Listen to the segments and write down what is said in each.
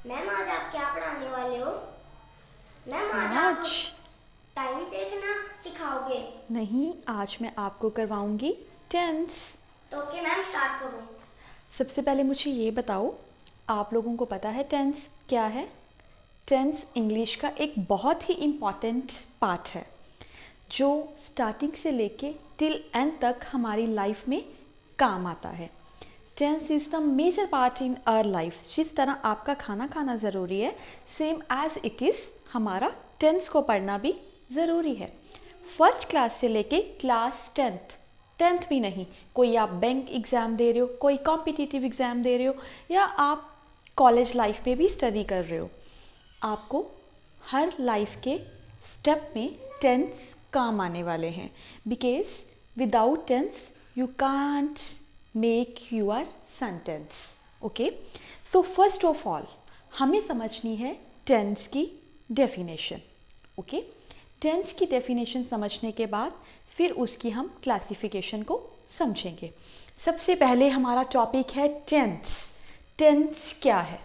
Ma'am आज आप क्या पढ़ाने वाले हो? मैम आज आप आज टाइम देखना सिखाओगे? नहीं, आज मैं आपको करवाऊंगी टेंस। तो ओके मैम, स्टार्ट करो। सबसे पहले मुझे ये बताओ, आप लोगों को पता है टेंस क्या है? टेंस इंग्लिश का एक बहुत ही इम्पॉर्टेंट पार्ट है जो स्टार्टिंग से लेके टिल एंड तक हमारी लाइफ में काम आता है। Tense is the major part in our life. जिस तरह आपका खाना खाना ज़रूरी है, सेम एज इट इज़ हमारा टेंस को पढ़ना भी ज़रूरी है। फर्स्ट क्लास से लेके क्लास टेंथ भी नहीं, कोई आप बैंक एग्ज़ाम दे रहे हो, कोई कॉम्पिटिटिव एग्ज़ाम दे रहे हो, या आप कॉलेज लाइफ में भी स्टडी कर रहे हो, आपको हर लाइफ के स्टेप में टेंस काम आने वाले हैं। Because without tense you can't make your sentence. Okay, so first of all हमें समझनी है टेंस की डेफिनेशन। ओके, टेंस की डेफिनेशन समझने के बाद फिर उसकी हम क्लासिफिकेशन को समझेंगे। सबसे पहले हमारा टॉपिक है टेंस। टेंस क्या है,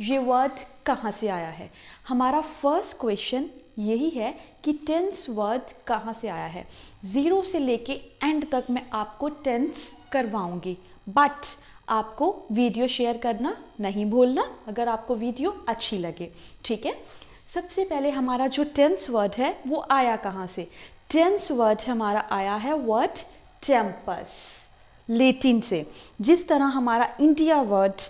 ये वर्ड कहाँ से आया है? हमारा फर्स्ट क्वेश्चन यही है कि टेंस वर्ड कहाँ से आया है। ज़ीरो से लेके एंड तक मैं आपको टेंस करवाऊंगी, बट आपको वीडियो शेयर करना नहीं भूलना अगर आपको वीडियो अच्छी लगे, ठीक है? सबसे पहले हमारा जो टेंस वर्ड है वो आया कहाँ से? टेंस वर्ड हमारा आया है वर्ड टेम्पस, लेटिन से। जिस तरह हमारा इंडिया वर्ड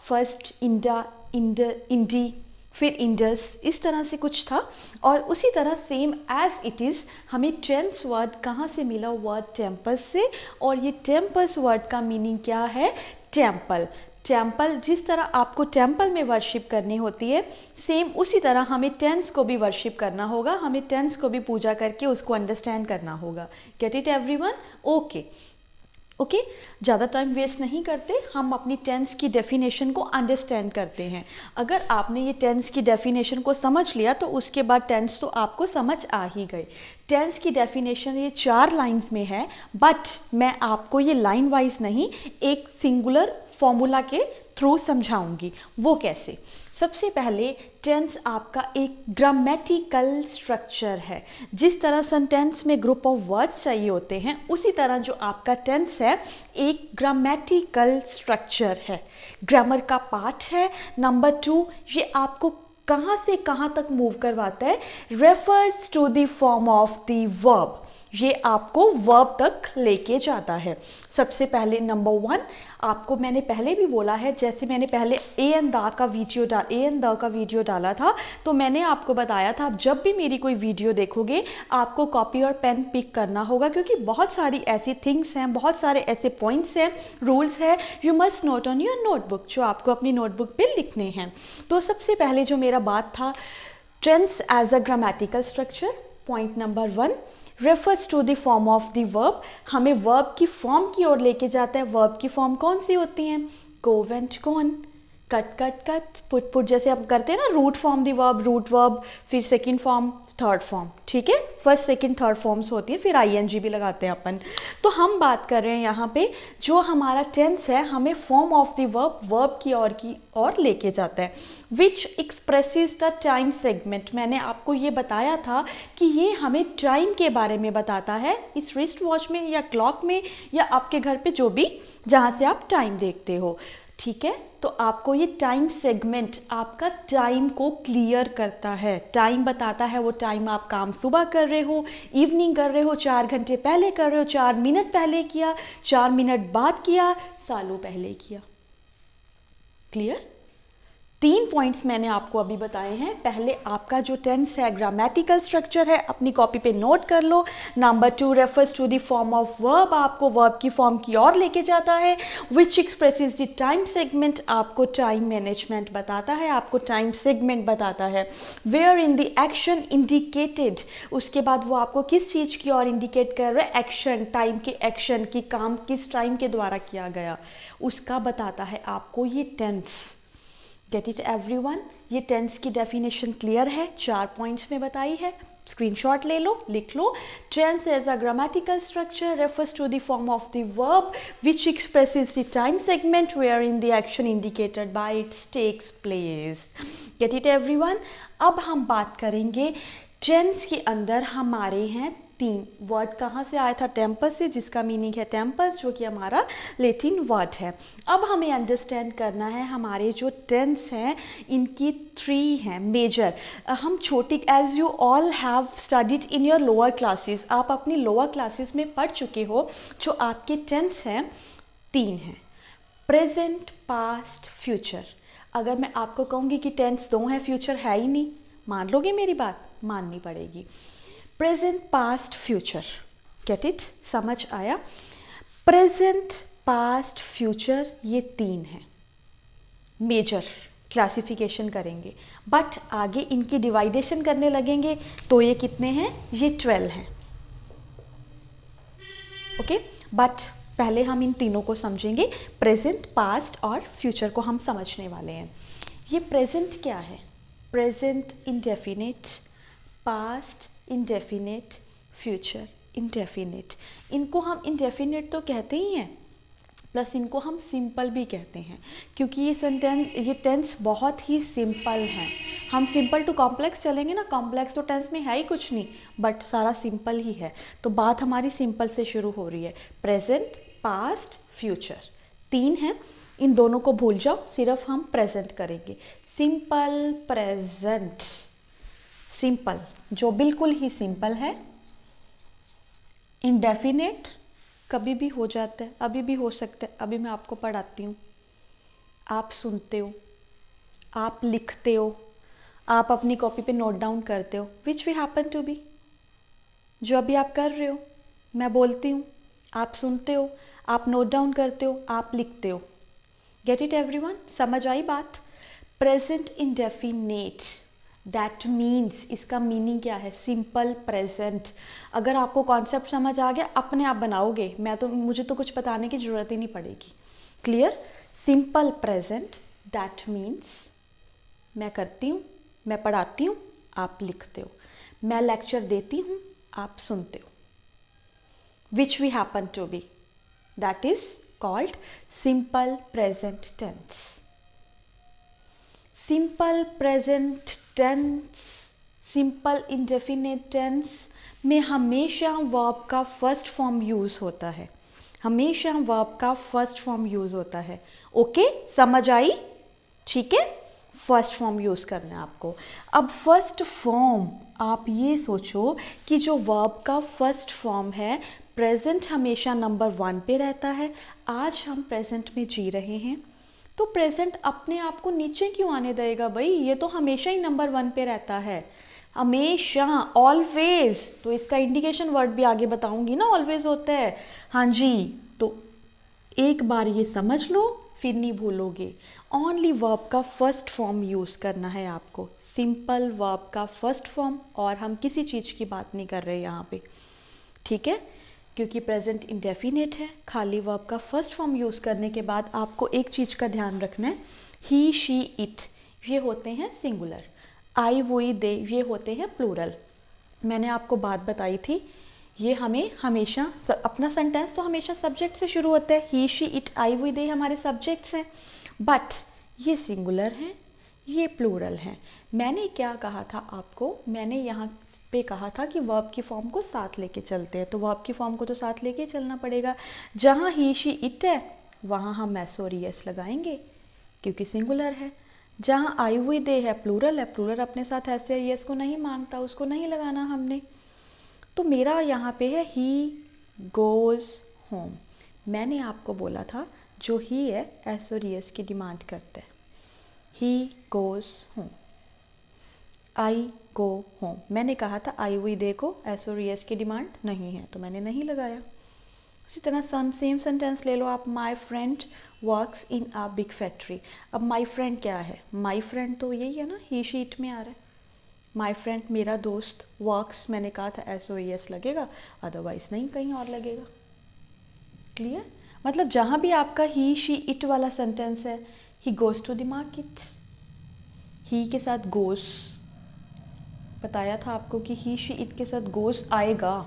फर्स्ट इंडी फिर इंडस, इस तरह से कुछ था, और उसी तरह सेम एज इट इज़ हमें टेंस वर्ड कहाँ से मिला? वर्ड टेम्पस से। और ये टेम्पस वर्ड का मीनिंग क्या है? टेम्पल। टेम्पल, जिस तरह आपको टेम्पल में वर्शिप करनी होती है, सेम उसी तरह हमें टेंस को भी वर्शिप करना होगा, हमें टेंस को भी पूजा करके उसको अंडरस्टैंड करना होगा। Gate it everyone? Okay okay, ज़्यादा टाइम वेस्ट नहीं करते, हम अपनी टेंस की डेफिनेशन को अंडरस्टैंड करते हैं। अगर आपने ये टेंस की डेफिनेशन को समझ लिया तो उसके बाद टेंस तो आपको समझ आ ही गई। टेंस की डेफिनेशन ये 4 लाइंस में है, बट मैं आपको ये लाइन वाइज नहीं, एक सिंगुलर फॉर्मूला के थ्रू समझाऊंगी। वो कैसे? सबसे पहले टेंस आपका एक ग्रामेटिकल स्ट्रक्चर है। जिस तरह सेंटेंस में ग्रुप ऑफ वर्ड्स चाहिए होते हैं, उसी तरह जो आपका टेंस है एक ग्रामेटिकल स्ट्रक्चर है, ग्रामर का पार्ट है। नंबर 2, ये आपको कहाँ से कहाँ तक मूव करवाता है? Refers to the form of the verb, ये आपको वर्ब तक लेके जाता है। सबसे पहले नंबर 1, आपको मैंने पहले भी बोला है, जैसे मैंने पहले ए एंड द का वीडियो डाला था, तो मैंने आपको बताया था, आप जब भी मेरी कोई वीडियो देखोगे आपको कॉपी और पेन पिक करना होगा, क्योंकि बहुत सारी ऐसी थिंग्स हैं, बहुत सारे ऐसे पॉइंट्स हैं, रूल्स हैं, you must note on your notebook, जो आपको अपनी नोटबुक पे लिखने हैं। तो सबसे पहले जो मेरा बात था, tense as a grammatical structure, point number 1, refers to the form of the verb, हमें वर्ब की फॉर्म की ओर लेके जाता है। वर्ब की फॉर्म कौन सी होती हैं? Go, went, gone, cut cut cut, put put, जैसे हम करते हैं ना, root form the verb, root verb, फिर सेकंड फॉर्म, थर्ड फॉर्म, ठीक है? फर्स्ट सेकंड थर्ड फॉर्म्स होती है, फिर आईएनजी भी लगाते हैं अपन। तो हम बात कर रहे हैं यहाँ पे, जो हमारा टेंस है हमें फॉर्म ऑफ द वर्ब की ओर लेके जाता है, which expresses the time segment. मैंने आपको ये बताया था कि ये हमें टाइम के बारे में बताता है, इस रिस्ट वॉच में या क्लॉक में या आपके घर पे जो भी, जहाँ से आप टाइम देखते हो, ठीक है? तो आपको ये टाइम सेगमेंट आपका टाइम को क्लियर करता है, टाइम बताता है। वो टाइम आप काम सुबह कर रहे हो, इवनिंग कर रहे हो, 4 घंटे पहले कर रहे हो, 4 मिनट पहले किया, 4 मिनट बाद किया, सालों पहले किया। क्लियर? 3 पॉइंट्स मैंने आपको अभी बताए हैं। पहले आपका जो टेंस है ग्रामेटिकल स्ट्रक्चर है, अपनी कॉपी पे नोट कर लो। Number 2, refers to the form of verb, आपको वर्ब की फॉर्म की ओर लेके जाता है। Which expresses the time segment, आपको टाइम मैनेजमेंट बताता है, आपको टाइम सेगमेंट बताता है। Where in the action indicated, उसके बाद वो आपको किस चीज़ की ओर इंडिकेट कर रहा है? एक्शन, टाइम के एक्शन की, काम किस टाइम के द्वारा किया गया उसका बताता है आपको ये टेंस। Gate it everyone? ये टेंस की डेफिनेशन क्लियर है, 4 पॉइंट्स में बताई है, स्क्रीनशॉट ले लो, लिख लो. Tense as a grammatical structure refers to the form of the verb which expresses the time segment where in the action indicated by its takes place. Get it everyone. अब हम बात करेंगे टेंस के अंदर हमारे हैं 3 वर्ड. कहाँ से आया था? टेम्पस से, जिसका मीनिंग है टेम्पस, जो कि हमारा लैटिन वर्ड है. अब हमें अंडरस्टैंड करना है हमारे जो टेंस हैं इनकी 3 हैं मेजर. हम छोटी, as you all have studied in your lower classes, आप अपनी लोअर क्लासेस में पढ़ चुके हो. जो आपके टेंस हैं 3 हैं, प्रेजेंट, पास्ट, फ्यूचर. अगर मैं आपको कहूँगी कि टेंस 2 है, फ्यूचर है ही नहीं, मान लोगे मेरी बात? माननी पड़ेगी. Present, past, future. Get it? समझ आया? प्रेजेंट, पास्ट, फ्यूचर, ये 3 हैं मेजर क्लासिफिकेशन करेंगे. बट आगे इनकी डिवाइडेशन करने लगेंगे तो ये कितने हैं? ये 12 हैं. ओके, बट पहले हम इन तीनों को समझेंगे. प्रेजेंट, पास्ट और फ्यूचर को हम समझने वाले हैं. ये प्रेजेंट क्या है? Present indefinite, past indefinite, future indefinite. इनको हम इंडेफिनिट तो कहते ही हैं, प्लस इनको हम सिंपल भी कहते हैं, क्योंकि ये टेंस बहुत ही सिंपल हैं. हम सिंपल टू कॉम्प्लेक्स चलेंगे ना, कॉम्प्लेक्स तो टेंस में है ही कुछ नहीं, बट सारा सिंपल ही है. तो बात हमारी सिंपल से शुरू हो रही है. प्रेजेंट, पास्ट, फ्यूचर 3 हैं. इन दोनों को भूल जाओ, सिर्फ हम प्रेजेंट करेंगे. सिंपल प्रेजेंट, सिंपल जो बिल्कुल ही सिंपल है. इंडेफिनेट कभी भी हो जाता है, अभी भी हो सकता है. अभी मैं आपको पढ़ाती हूँ, आप सुनते हो, आप लिखते हो, आप अपनी कॉपी पे नोट डाउन करते हो. Which we happen to be, जो अभी आप कर रहे हो. मैं बोलती हूँ, आप सुनते हो, आप नोट डाउन करते हो, आप लिखते हो. Gate it everyone? समझ आई बात? प्रेजेंट इंडेफिनेट, दैट मीन्स, इसका मीनिंग क्या है? Simple present. अगर आपको कॉन्सेप्ट समझ आ गया, अपने आप बनाओगे. मुझे तो कुछ बताने की ज़रूरत ही नहीं पड़ेगी. Clear? Simple present, that means मैं करती हूँ, मैं पढ़ाती हूँ, आप लिखते हो. मैं लेक्चर देती हूँ, आप सुनते हो. Which we happen to be, that is called simple present tense. Simple present tense, simple indefinite tense में हमेशा वर्ब का फर्स्ट फॉर्म यूज़ होता है. हमेशा वर्ब का फर्स्ट फॉर्म यूज़ होता है. ओके, समझ आई? ठीक है, फर्स्ट फॉर्म यूज़ करना है आपको. अब फर्स्ट फॉर्म, आप ये सोचो कि जो वर्ब का फर्स्ट फॉर्म है, प्रेजेंट हमेशा नंबर 1 पे रहता है. आज हम प्रेजेंट में जी रहे हैं, तो प्रेजेंट अपने आप को नीचे क्यों आने देगा भाई? ये तो हमेशा ही नंबर 1 पे रहता है, हमेशा, ऑलवेज. तो इसका इंडिकेशन वर्ड भी आगे बताऊंगी ना, ऑलवेज होता है. हाँ जी, तो एक बार ये समझ लो, फिर नहीं भूलोगे. ओनली वर्ब का फर्स्ट फॉर्म यूज़ करना है आपको, सिंपल वर्ब का फर्स्ट फॉर्म. और हम किसी चीज़ की बात नहीं कर रहे यहाँ पे, ठीक है? क्योंकि प्रेजेंट इंडेफिनिट है. खाली वर्ब का फर्स्ट फॉर्म यूज़ करने के बाद आपको एक चीज़ का ध्यान रखना है. ही, शी, इट ये होते हैं सिंगुलर. आई, वुई, दे ये होते हैं प्लूरल. मैंने आपको बात बताई थी, ये हमें हमेशा अपना सेंटेंस तो हमेशा सब्जेक्ट से शुरू होता है. ही, शी, इट, आई, वुई, दे हमारे सब्जेक्ट्स हैं, बट ये सिंगुलर हैं, ये प्लूरल हैं. मैंने क्या कहा था आपको? मैंने यहाँ पे कहा था कि वर्ब की फॉर्म को साथ लेके चलते हैं. तो वर्ब की फॉर्म को तो साथ लेके चलना पड़ेगा. जहाँ ही, शी, इट है, वहाँ हम एस और एस लगाएंगे क्योंकि सिंगुलर है. जहाँ आई, वी, दे है, प्लूरल है, प्लूरल अपने साथ एस या एस को नहीं मांगता, उसको नहीं लगाना हमने. तो मेरा यहाँ पे है ही गोज़ होम. मैंने आपको बोला था जो ही है एस और एस की डिमांड करता है. He goes home, I go home. मैंने कहा था आई, वी, दे को एस और एस की डिमांड नहीं है, तो मैंने नहीं लगाया. उसी तरह सेम सेंटेंस ले लो आप. My friend works in a big factory. अब माई फ्रेंड क्या है? माई फ्रेंड तो यही है ना, ही, शी, इट में आ रहा है. माई फ्रेंड मेरा दोस्त, वर्क्स मैंने कहा था एस और एस लगेगा, अदरवाइज नहीं, कहीं और लगेगा. क्लियर? मतलब जहाँ भी आपका ही, शी, इट वाला सेंटेंस है, he goes to the market, he के साथ गोज़, बताया था आपको कि ही शी इट के साथ गोज़ आएगा,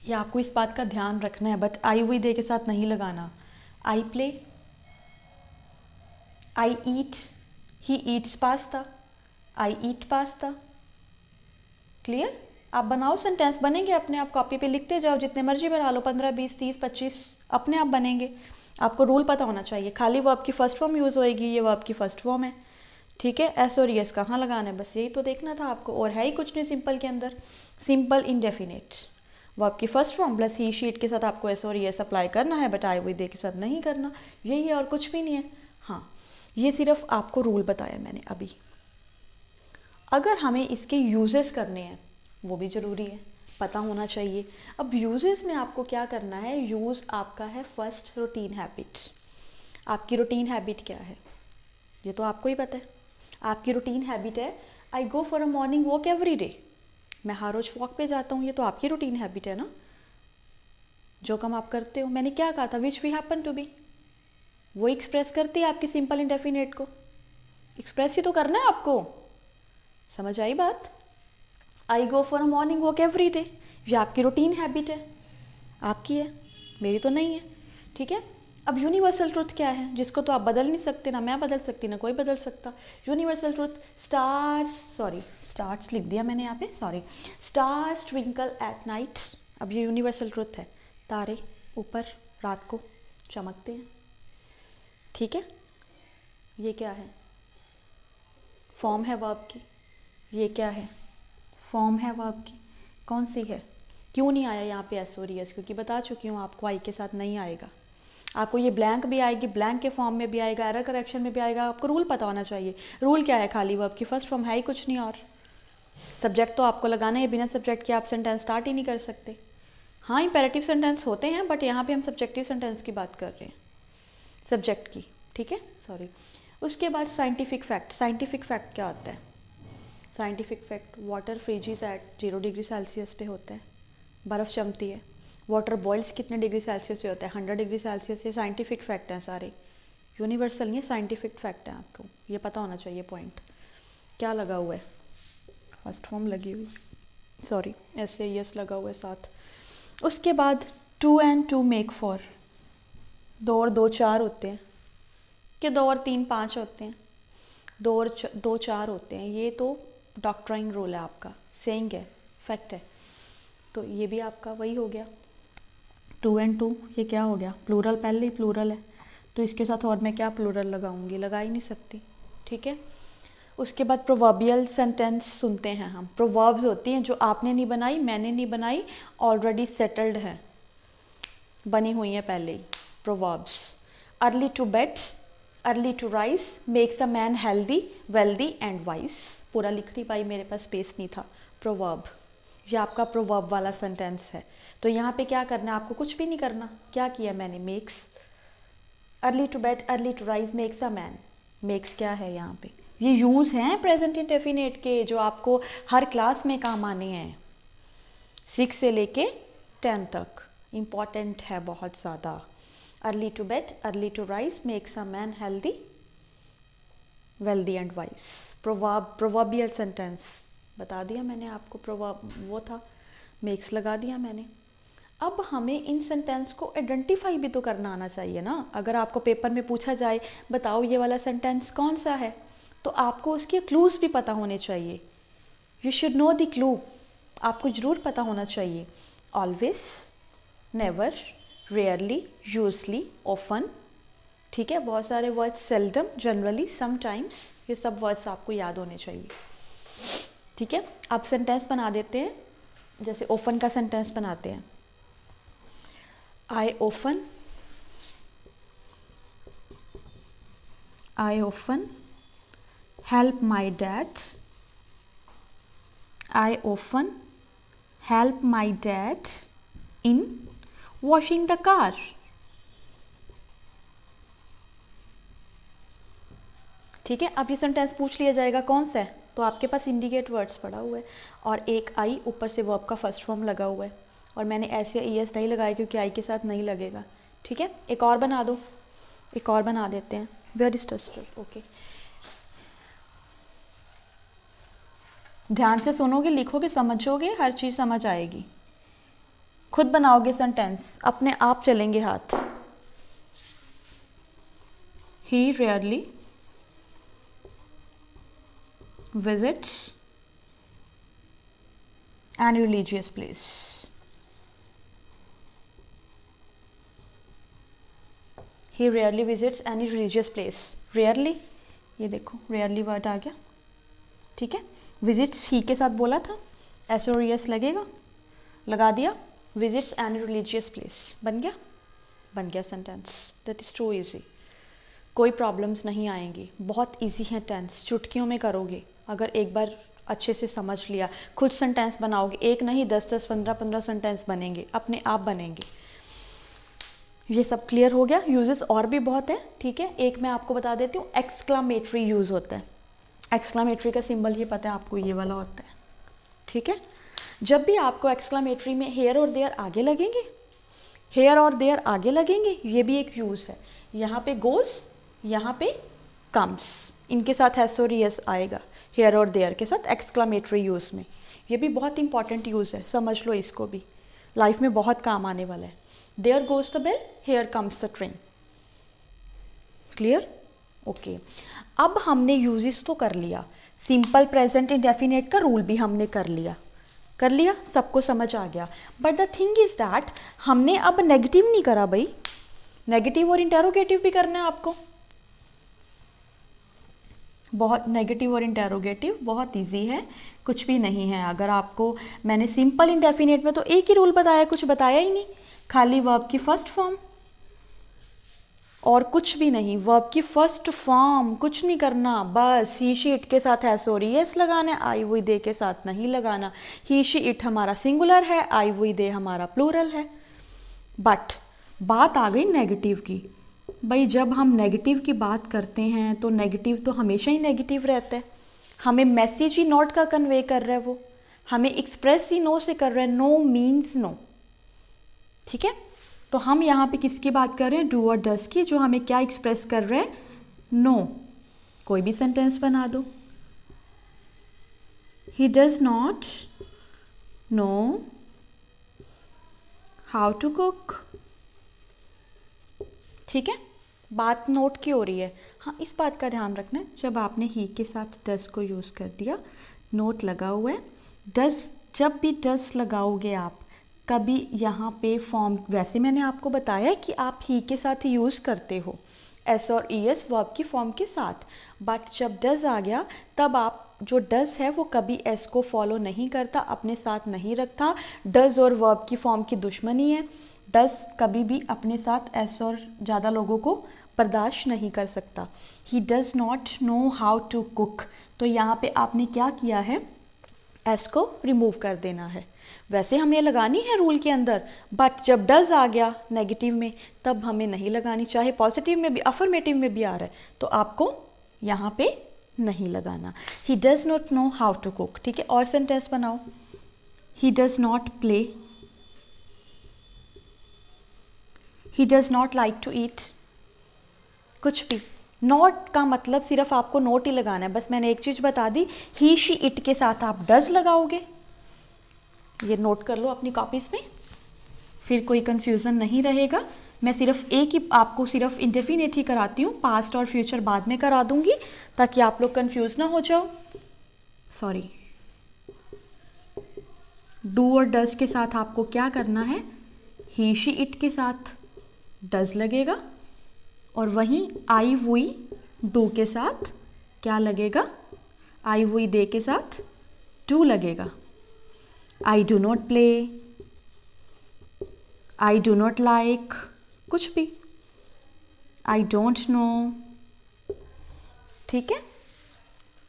या आपको इस बात का ध्यान रखना है, बट आई हुई दे के साथ नहीं लगाना। I play, I eat, he eats pasta, I eat pasta. Clear? आप बनाओ, सेंटेंस बनेंगे अपने आप, कॉपी पे लिखते जाओ, जितने मर्जी बना लो, 15, 20, 30, 25 अपने आप बनेंगे। आपको रूल पता होना चाहिए, खाली वर्ब की फर्स्ट फॉर्म यूज़ होएगी, ये वर्ब की फर्स्ट फॉर्म है, ठीक है। एस और यस कहाँ लगाना है, बस यही तो देखना था आपको, और है ही कुछ नहीं सिंपल के अंदर। सिंपल इंडेफिनिट, वर्ब की फर्स्ट फॉर्म प्लस ही शीट के साथ आपको एस और यस अप्लाई करना है, बट आई विद दे के साथ नहीं करना, यही है और कुछ भी नहीं है। हाँ, ये सिर्फ आपको रूल बताया मैंने अभी। अगर हमें इसके यूजेस करने हैं, वो भी ज़रूरी है, पता होना चाहिए। अब यूजेस में आपको क्या करना है, यूज़ आपका है फर्स्ट रूटीन हैबिट। आपकी रूटीन हैबिट क्या है, ये तो आपको ही पता है। आपकी रूटीन हैबिट है I go for a morning walk every day, मैं हर रोज़ वॉक पे जाता हूँ, ये तो आपकी रूटीन हैबिट है ना, जो काम आप करते हो। मैंने क्या कहा था, which we happen to be, वो एक्सप्रेस करती है आपकी सिंपल इंडेफिनेट को, एक्सप्रेस ही तो करना है आपको। समझ आई बात? I go for a morning walk every day, ये आपकी रूटीन हैबिट है, आपकी है, मेरी तो नहीं है, ठीक है। अब यूनिवर्सल ट्रुथ क्या है, जिसको तो आप बदल नहीं सकते, ना मैं बदल सकती, ना कोई बदल सकता। यूनिवर्सल ट्रुथ, स्टार्स लिख दिया मैंने यहाँ पे, sorry, stars twinkle at night. अब ये यूनिवर्सल ट्रुथ है, तारे ऊपर रात को चमकते हैं, ठीक है। ये क्या है, फॉर्म है वर्ब की, ये क्या है, फॉर्म है वर्ब की, कौन सी है। क्यों नहीं आया यहाँ पे एस और यस, क्योंकि बता चुकी हूँ आपको, आई के साथ नहीं आएगा। आपको ये ब्लैंक भी आएगी, ब्लैंक के फॉर्म में भी आएगा, एरर करेक्शन में भी आएगा। आपको रूल पता होना चाहिए। रूल क्या है, खाली वर्ब की फर्स्ट फॉर्म है ही कुछ नहीं, और सब्जेक्ट तो आपको लगाना है, बिना सब्जेक्ट के आप सेंटेंस स्टार्ट ही नहीं कर सकते। हाँ, इंपेरेटिव सेंटेंस होते हैं, बट यहाँ पे हम सब्जेक्टिव सेंटेंस की बात कर रहे हैं, सब्जेक्ट की, ठीक है, सॉरी। उसके बाद साइंटिफिक फैक्ट। साइंटिफिक फैक्ट क्या होता है, scientific fact, water freezes at 0 degree celsius पे होता है, बर्फ़ जमती है। वाटर बॉइल्स कितने डिग्री सेल्सियस पे होता है, 100 डिग्री सेल्सियस। ये साइंटिफिक फैक्ट हैं सारे, यूनिवर्सल नहीं है, साइंटिफिक फैक्ट है, आपको ये पता होना चाहिए। पॉइंट क्या लगा हुआ है, फर्स्ट फॉर्म लगी हुई, सॉरी, ऐसे यस लगा हुआ है साथ। उसके बाद 2 and 2 मेक 4, 2 और 2 4 होते हैं, कि 2 और 3 5 होते हैं, 2 और 2 4 होते हैं। ये तो डॉक्ट्राइन रूल है आपका, सेइंग है, फैक्ट है, तो ये भी आपका वही हो गया। 2 and 2 ये क्या हो गया, प्लूरल, पहले ही प्लूरल है, तो इसके साथ और मैं क्या प्लूरल लगाऊंगी, लगा ही नहीं सकती, ठीक है। उसके बाद प्रोवर्बियल सेंटेंस सुनते हैं हम। प्रोवर्ब्स होती हैं जो आपने नहीं बनाई, मैंने नहीं बनाई, ऑलरेडी सेटल्ड है, बनी हुई हैं पहले ही। Proverbs, early to bed, early to rise makes a man healthy, wealthy and wise. पूरा लिख नहीं पाई, मेरे पास स्पेस नहीं था। प्रोवर्ब, ये आपका प्रोवर्ब वाला सेंटेंस है। तो यहाँ पे क्या करना है, आपको कुछ भी नहीं करना। क्या किया मैंने, makes, early to bed, early to rise makes a man. Makes क्या है यहाँ पे, ये यूज़ हैं प्रेजेंट इंडेफिनिट के, जो आपको हर क्लास में काम आने हैं, 6 से लेके 10 तक, इम्पॉर्टेंट है बहुत ज़्यादा। Early to bed, early to rise makes a man healthy, wealthy and wise. Proverb, proverbial sentence बता दिया मैंने आपको, प्रोवर्ब वो था, मेक्स लगा दिया मैंने। अब हमें इन सेंटेंस को आइडेंटिफाई भी तो करना आना चाहिए ना। अगर आपको पेपर में पूछा जाए बताओ ये वाला सेंटेंस कौन सा है, तो आपको उसके क्लूज भी पता होने चाहिए। You should know the clue, आपको ज़रूर पता होना चाहिए। Always, never, rarely, usually, often, ठीक है, बहुत सारे वर्ड्स, सेल्डम, जनरली, समटाइम्स, ये सब वर्ड्स आपको याद होने चाहिए, ठीक है। आप सेंटेंस बना देते हैं, जैसे ऑफन का सेंटेंस बनाते हैं। I often help my dad. I often help my dad in washing the car. ठीक है, अब ये सेंटेंस पूछ लिया जाएगा कौन सा है, तो आपके पास इंडिकेट वर्ड्स पड़ा हुआ है और एक आई ऊपर से वर्ब का फर्स्ट फॉर्म लगा हुआ है, और मैंने ऐसे ES नहीं लगाया क्योंकि आई के साथ नहीं लगेगा, ठीक है। एक और बना दो, एक और बना देते हैं। Where is duster, okay. ध्यान से सुनोगे, लिखोगे, समझोगे, हर चीज़ समझ आएगी। खुद बनाओगे सेंटेंस, अपने आप चलेंगे हाथ। ही rarely visits an religious place. He rarely visits any religious place. Rarely, ये देखो rarely वर्ड आ गया, ठीक है। visits ही के साथ बोला था, एस और एस लगेगा, लगा दिया, visits any religious place, बन गया sentence. That is too easy, कोई प्रॉब्लम्स नहीं आएंगी, बहुत इजी है टेंस, चुटकियों में करोगे अगर एक बार अच्छे से समझ लिया। खुद सेंटेंस बनाओगे, एक नहीं 10-10, 15-15 सेंटेंस बनेंगे, अपने आप बनेंगे। ये सब क्लियर हो गया। यूजेस और भी बहुत है, ठीक है। एक मैं आपको बता देती हूँ, एक्सक्लामेटरी यूज़ होता है। एक्सक्लामेटरी का सिंबल ये पता है आपको, ये वाला होता है, ठीक है। जब भी आपको एक्सक्लामेटरी में हेयर और देयर आगे लगेंगे, हेयर और देयर आगे लगेंगे, ये भी एक यूज़ है। यहाँ पे गोस, यहाँ पे कम्स, इनके साथ एस और एस आएगा, हेयर और देयर के साथ एक्सक्लामेटरी यूज़ में। ये भी बहुत इंपॉर्टेंट यूज़ है, समझ लो इसको भी, लाइफ में बहुत काम आने वाला है। There goes the bell, here comes the train. Clear? Okay. अब हमने यूजेस तो कर लिया, सिंपल प्रेजेंट इंडेफिनेट का रूल भी हमने कर लिया, सबको समझ आ गया। But the thing is that हमने अब नेगेटिव नहीं करा भाई, नेगेटिव और इंटेरोगेटिव भी करना है आपको। बहुत नेगेटिव और इंटेरोगेटिव बहुत इजी है, कुछ भी नहीं है। अगर आपको मैंने सिंपल इंडेफिनेट में तो एक ही रूल बताया, कुछ बताया ही नहीं, खाली वर्ब की फर्स्ट फॉर्म और कुछ भी नहीं। वर्ब की फर्स्ट फॉर्म, कुछ नहीं करना, बस ही शी इट के साथ एस और एस लगाना है, आई वी दे के साथ नहीं लगाना। ही शी इट हमारा सिंगुलर है, आई वी दे हमारा प्लूरल है। बट बात आ गई नेगेटिव की। भाई जब हम नेगेटिव की बात करते हैं तो नेगेटिव तो हमेशा ही नेगेटिव रहता है। हमें मैसेज ही नॉट का कन्वे कर रहा है, वो हमें एक्सप्रेस ही नो से कर रहा है, नो मीन्स नो, ठीक है। तो हम यहाँ पे किसकी बात कर रहे हैं, डू और डज की, जो हमें क्या एक्सप्रेस कर रहे हैं, नो। कोई भी सेंटेंस बना दो, he does not know how to cook, ठीक है। बात नोट की हो रही है। हाँ, इस बात का ध्यान रखना है, जब आपने ही के साथ डज को यूज़ कर दिया, नोट लगा हुआ है। डज, जब भी डज लगाओगे आप, कभी यहाँ पे फॉर्म, वैसे मैंने आपको बताया कि आप ही के साथ यूज़ करते हो, एस और ई एस वर्ब की फॉर्म के साथ। बट जब डज आ गया, तब आप जो डज है वो कभी एस को फॉलो नहीं करता, अपने साथ नहीं रखता। डज और वर्ब की फॉर्म की दुश्मनी है। डज कभी भी अपने साथ एस और ज़्यादा लोगों को बर्दाश्त नहीं कर सकता। He does not know how to cook, तो यहाँ पे आपने क्या किया है, एस को रिमूव कर देना है। वैसे हमें लगानी है रूल के अंदर, बट जब डज आ गया नेगेटिव में, तब हमें नहीं लगानी, चाहे पॉजिटिव में भी, अफर्मेटिव में भी आ रहा है, तो आपको यहाँ पे नहीं लगाना। He does not know how to cook, ठीक है। और सेंटेंस बनाओ, he does not play, he does not like to eat, कुछ भी। नॉट का मतलब सिर्फ आपको नोट ही लगाना है, बस मैंने एक चीज़ बता दी, ही शी इट के साथ आप डज लगाओगे, ये नोट कर लो अपनी कॉपीज़ में, फिर कोई कंफ्यूजन नहीं रहेगा। मैं सिर्फ एक ही आपको सिर्फ इंडेफिनेट ही कराती हूँ, पास्ट और फ्यूचर बाद में करा दूंगी, ताकि आप लोग कंफ्यूज ना हो जाओ। सॉरी, डू और डज के साथ आपको क्या करना है, ही शी इट के साथ डज लगेगा, और वहीं आई वी डू के साथ क्या लगेगा, आई वी दे के साथ डू लगेगा। I do not play, I do not like, कुछ भी, आई डोंट नो, ठीक है।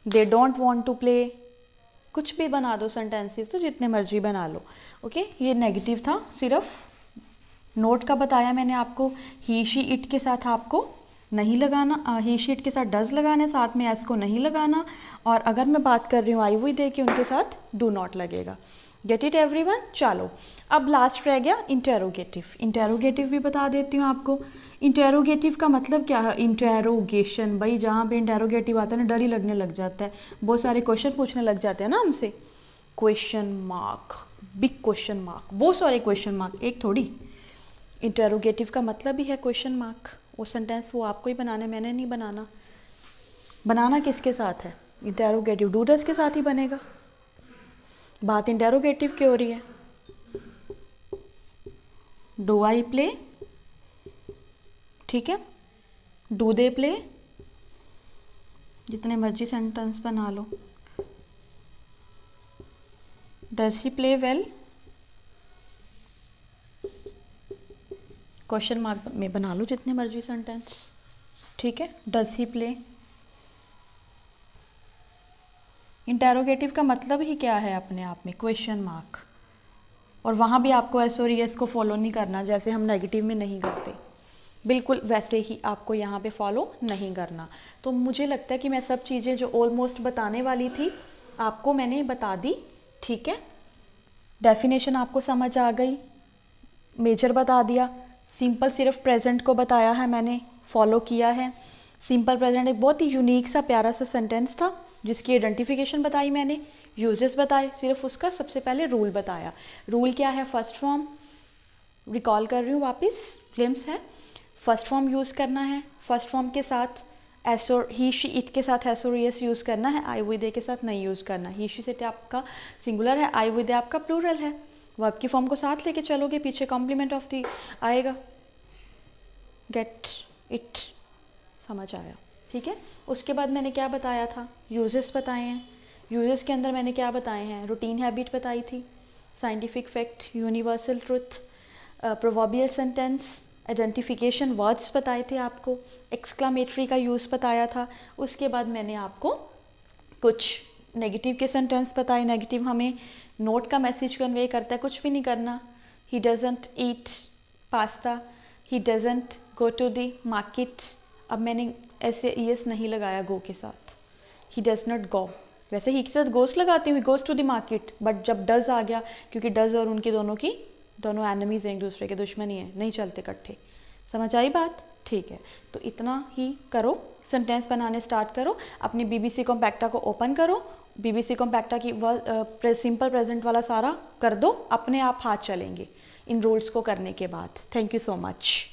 They don't want to play, कुछ भी बना दो सेंटेंसेस, तो जितने मर्जी बना लो, ओके। ये नेगेटिव था, सिर्फ नोट का बताया मैंने आपको। ही शी इट के साथ आपको नहीं लगाना, ही शी इट के साथ डज लगाना है, साथ में एस को नहीं लगाना। और अगर मैं बात कर रही हूँ आई वी दे की, उनके साथ डू नॉट लगेगा। Gate it everyone. चलो अब लास्ट रह गया इंटेरोगेटिव। इंटेरोगेटिव भी बता देती हूँ आपको। इंटेरोगेटिव का मतलब क्या है? इंटेरोगेशन, भाई जहाँ पे इंटेरोगेटिव आता है ना डर ही लगने लग जाता है, बहुत सारे क्वेश्चन पूछने लग जाते हैं ना हमसे। Question mark, big question mark, बहुत सारे क्वेश्चन मार्क, एक थोड़ी। इंटेरोगेटिव का मतलब ही है क्वेश्चन मार्क। वो सेंटेंस वो आपको ही बनाना है, मैंने नहीं बनाना। बनाना किसके साथ है? इंटेरोगेटिव डूडस के साथ ही बनेगा। बात इंटेरोगेटिव की हो रही है। डू आई प्ले, ठीक है, डू दे प्ले, जितने मर्जी सेंटेंस बना लो। Does he play well, question mark में बना लो जितने मर्जी सेंटेंस, ठीक है। Does he play. इंटेरोगेटिव का मतलब ही क्या है अपने आप में? Question mark. और वहाँ भी आपको एस और यस को फॉलो नहीं करना, जैसे हम नेगेटिव में नहीं करते, बिल्कुल वैसे ही आपको यहाँ पे फॉलो नहीं करना। तो मुझे लगता है कि मैं सब चीज़ें जो ऑलमोस्ट बताने वाली थी आपको मैंने बता दी, ठीक है। डेफिनेशन आपको समझ आ गई, मेजर बता दिया, सिंपल सिर्फ प्रेजेंट को बताया है मैंने, फॉलो किया है। सिंपल प्रेजेंट एक बहुत ही यूनिक सा प्यारा सा सेंटेंस था जिसकी आइडेंटिफिकेशन बताई मैंने, यूजेस बताए, सिर्फ उसका सबसे पहले रूल बताया। रूल क्या है? फर्स्ट फॉर्म, रिकॉल कर रही हूँ वापस, ग्लिम्स है। फर्स्ट फॉर्म यूज़ करना है, फर्स्ट फॉर्म के साथ एस और ही शी इट के साथ एस और यस यूज़ करना है, आई विद ए के साथ नहीं यूज़ करना। ही शी से आपका सिंगुलर है, आई विद ए आपका प्लूरल है। वर्ब की फॉर्म को साथ लेके चलोगे, पीछे कॉम्प्लीमेंट ऑफ दी आएगा। गेट इट, समझ आया, ठीक है। उसके बाद मैंने क्या बताया था? यूजेस बताए हैं। यूजेस के अंदर मैंने क्या बताए हैं? रूटीन हैबिट बताई थी, scientific fact, universal truth, proverbial sentence, identification words बताए थे आपको, एक्सक्लामेटरी का यूज़ बताया था। उसके बाद मैंने आपको कुछ नेगेटिव के सेंटेंस बताए। नेगेटिव हमें नोट का मैसेज कन्वे करता है, कुछ भी नहीं करना। He doesn't eat pasta, he doesn't go to the market. अब मैंने ऐसे ईएस नहीं लगाया गो के साथ, ही डज नॉट गो। वैसे ही के साथ गोस लगाती हूँ, goes to the market, but जब डज आ गया, क्योंकि डज और उनकी दोनों एनिमीज हैं, एक दूसरे के दुश्मनी है, नहीं चलते इकट्ठे। समझ आई बात? ठीक है, तो इतना ही करो, सेंटेंस बनाने स्टार्ट करो। अपनी बीबीसी कॉम्पैक्टा को ओपन करो, बीबीसी कॉम्पैक्टा की सिंपल प्रेजेंट वाला सारा कर दो, अपने आप हाथ चलेंगे इन रूल्स को करने के बाद। Thank you so much.